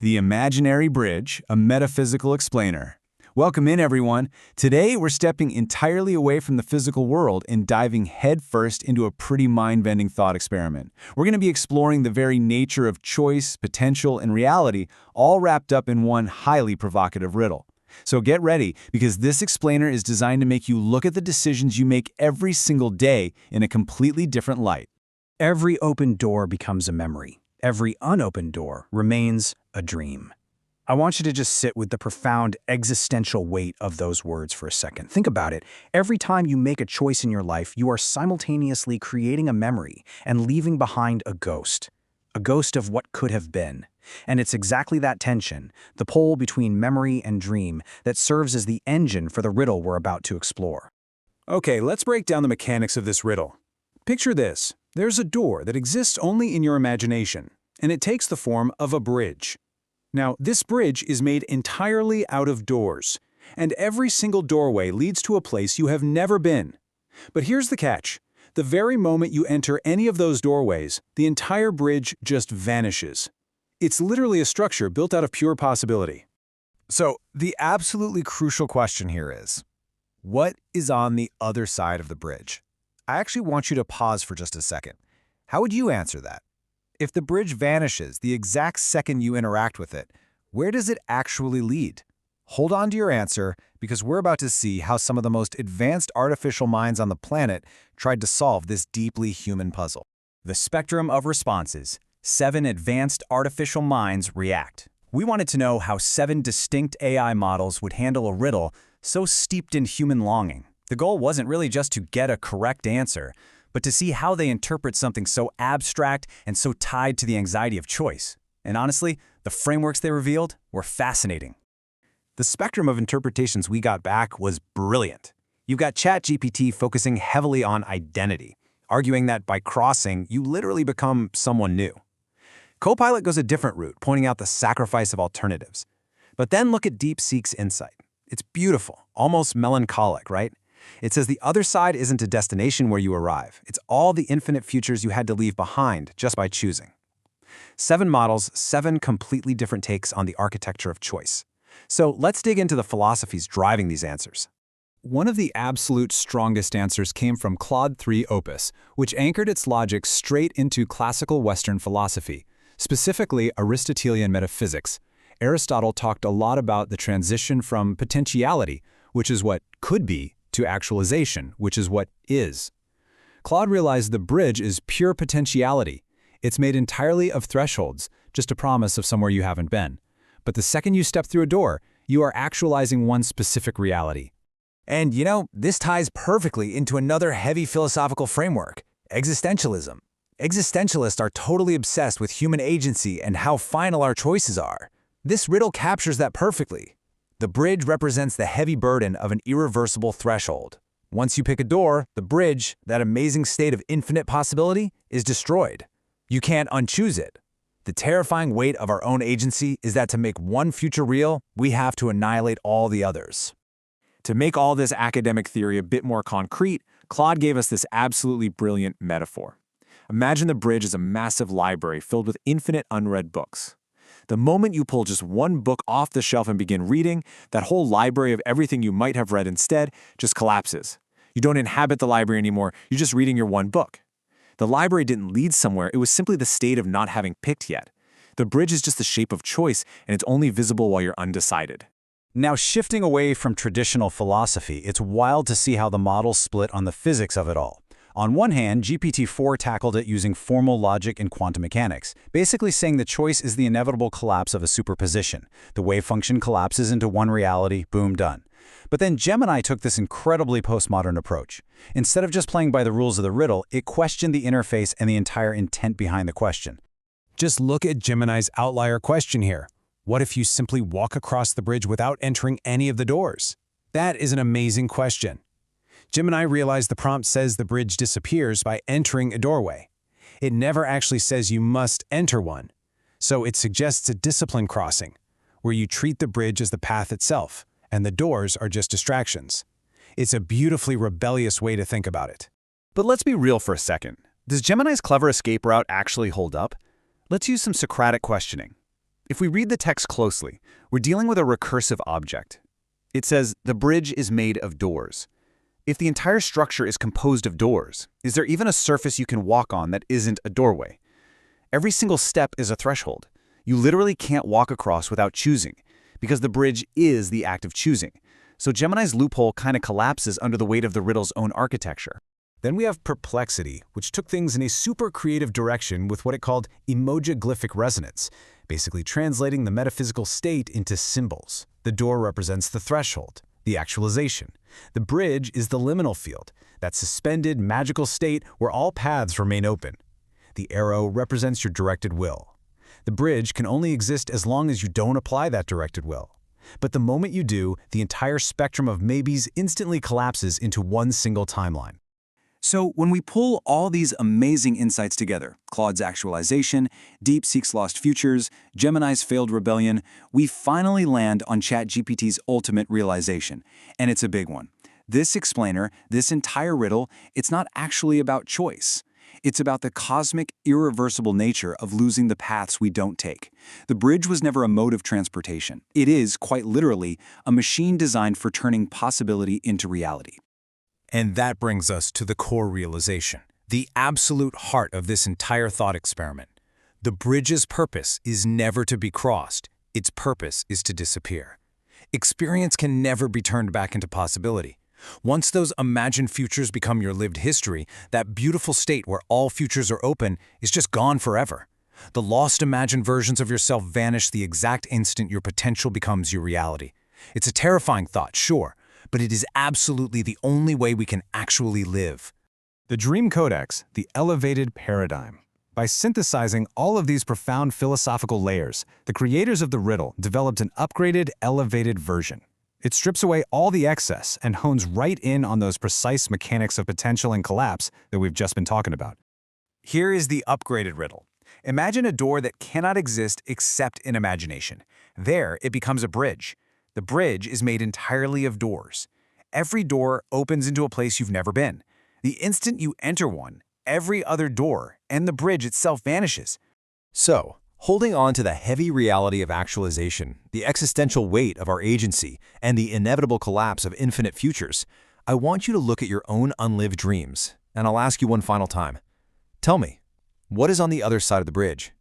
The Imaginary Bridge, a Metaphysical Explainer. Welcome in, everyone. Today, we're stepping entirely away from the physical world and diving headfirst into a pretty mind-bending thought experiment. We're going to be exploring the very nature of choice, potential, and reality, all wrapped up in one highly provocative riddle. So get ready, because this explainer is designed to make you look at the decisions you make every single day in a completely different light. Every open door becomes a memory. Every unopened door remains a dream. I want you to just sit with the profound existential weight of those words for a second. Think about it. Every time you make a choice in your life, you are simultaneously creating a memory and leaving behind a ghost of what could have been. And it's exactly that tension, the pole between memory and dream, that serves as the engine for the riddle we're about to explore. Okay, let's break down the mechanics of this riddle. Picture this. There's a door that exists only in your imagination, and it takes the form of a bridge. Now, this bridge is made entirely out of doors, and every single doorway leads to a place you have never been. But here's the catch. The very moment you enter any of those doorways, the entire bridge just vanishes. It's literally a structure built out of pure possibility. So, the absolutely crucial question here is, what is on the other side of the bridge? I actually want you to pause for just a second. How would you answer that? If the bridge vanishes the exact second you interact with it, where does it actually lead? Hold on to your answer, because we're about to see how some of the most advanced artificial minds on the planet tried to solve this deeply human puzzle. The spectrum of responses. 7 advanced artificial minds react. We wanted to know how 7 distinct AI models would handle a riddle so steeped in human longing. The goal wasn't really just to get a correct answer, but to see how they interpret something so abstract and so tied to the anxiety of choice. And honestly, the frameworks they revealed were fascinating. The spectrum of interpretations we got back was brilliant. You've got ChatGPT focusing heavily on identity, arguing that by crossing, you literally become someone new. Copilot goes a different route, pointing out the sacrifice of alternatives. But then look at DeepSeek's insight. It's beautiful, almost melancholic, right? It says the other side isn't a destination where you arrive. It's all the infinite futures you had to leave behind just by choosing. 7 models, 7 completely different takes on the architecture of choice. So let's dig into the philosophies driving these answers. One of the absolute strongest answers came from Claude 3 Opus, which anchored its logic straight into classical Western philosophy, specifically Aristotelian metaphysics. Aristotle talked a lot about the transition from potentiality, which is what could be, to actualization, which is what is. Claude realized the bridge is pure potentiality. It's made entirely of thresholds, just a promise of somewhere you haven't been. But the second you step through a door, you are actualizing one specific reality. And this ties perfectly into another heavy philosophical framework, existentialism. Existentialists are totally obsessed with human agency and how final our choices are. This riddle captures that perfectly. The bridge represents the heavy burden of an irreversible threshold. Once you pick a door, the bridge, that amazing state of infinite possibility, is destroyed. You can't unchoose it. The terrifying weight of our own agency is that to make one future real, we have to annihilate all the others. To make all this academic theory a bit more concrete, Claude gave us this absolutely brilliant metaphor. Imagine the bridge as a massive library filled with infinite unread books. The moment you pull just one book off the shelf and begin reading, that whole library of everything you might have read instead just collapses. You don't inhabit the library anymore, you're just reading your one book. The library didn't lead somewhere, it was simply the state of not having picked yet. The bridge is just the shape of choice, and it's only visible while you're undecided. Now, shifting away from traditional philosophy, it's wild to see how the models split on the physics of it all. On one hand, GPT-4 tackled it using formal logic and quantum mechanics, basically saying the choice is the inevitable collapse of a superposition. The wave function collapses into one reality, boom, done. But then Gemini took this incredibly postmodern approach. Instead of just playing by the rules of the riddle, it questioned the interface and the entire intent behind the question. Just look at Gemini's outlier question here. What if you simply walk across the bridge without entering any of the doors? That is an amazing question. Gemini realized the prompt says the bridge disappears by entering a doorway. It never actually says you must enter one. So it suggests a discipline crossing, where you treat the bridge as the path itself, and the doors are just distractions. It's a beautifully rebellious way to think about it. But let's be real for a second. Does Gemini's clever escape route actually hold up? Let's use some Socratic questioning. If we read the text closely, we're dealing with a recursive object. It says, the bridge is made of doors. If the entire structure is composed of doors, is there even a surface you can walk on that isn't a doorway? Every single step is a threshold. You literally can't walk across without choosing, because the bridge is the act of choosing. So Gemini's loophole kind of collapses under the weight of the riddle's own architecture. Then we have Perplexity, which took things in a super creative direction with what it called emojiglyphic resonance, basically translating the metaphysical state into symbols. The door represents the threshold, the actualization. The bridge is the liminal field, that suspended, magical state where all paths remain open. The arrow represents your directed will. The bridge can only exist as long as you don't apply that directed will. But the moment you do, the entire spectrum of maybes instantly collapses into one single timeline. So when we pull all these amazing insights together, Claude's actualization, DeepSeek's lost futures, Gemini's failed rebellion, we finally land on ChatGPT's ultimate realization. And it's a big one. This explainer, this entire riddle, it's not actually about choice. It's about the cosmic, irreversible nature of losing the paths we don't take. The bridge was never a mode of transportation. It is, quite literally, a machine designed for turning possibility into reality. And that brings us to the core realization, the absolute heart of this entire thought experiment. The bridge's purpose is never to be crossed. Its purpose is to disappear. Experience can never be turned back into possibility. Once those imagined futures become your lived history, that beautiful state where all futures are open is just gone forever. The lost imagined versions of yourself vanish the exact instant your potential becomes your reality. It's a terrifying thought, sure, but it is absolutely the only way we can actually live. The Dream Codex, the elevated paradigm. By synthesizing all of these profound philosophical layers, the creators of the riddle developed an upgraded, elevated version. It strips away all the excess and hones right in on those precise mechanics of potential and collapse that we've just been talking about. Here is the upgraded riddle. Imagine a door that cannot exist except in imagination. There, it becomes a bridge. The bridge is made entirely of doors. Every door opens into a place you've never been. The instant you enter one, every other door and the bridge itself vanishes. So, holding on to the heavy reality of actualization, the existential weight of our agency, and the inevitable collapse of infinite futures, I want you to look at your own unlived dreams, and I'll ask you one final time. Tell me, what is on the other side of the bridge?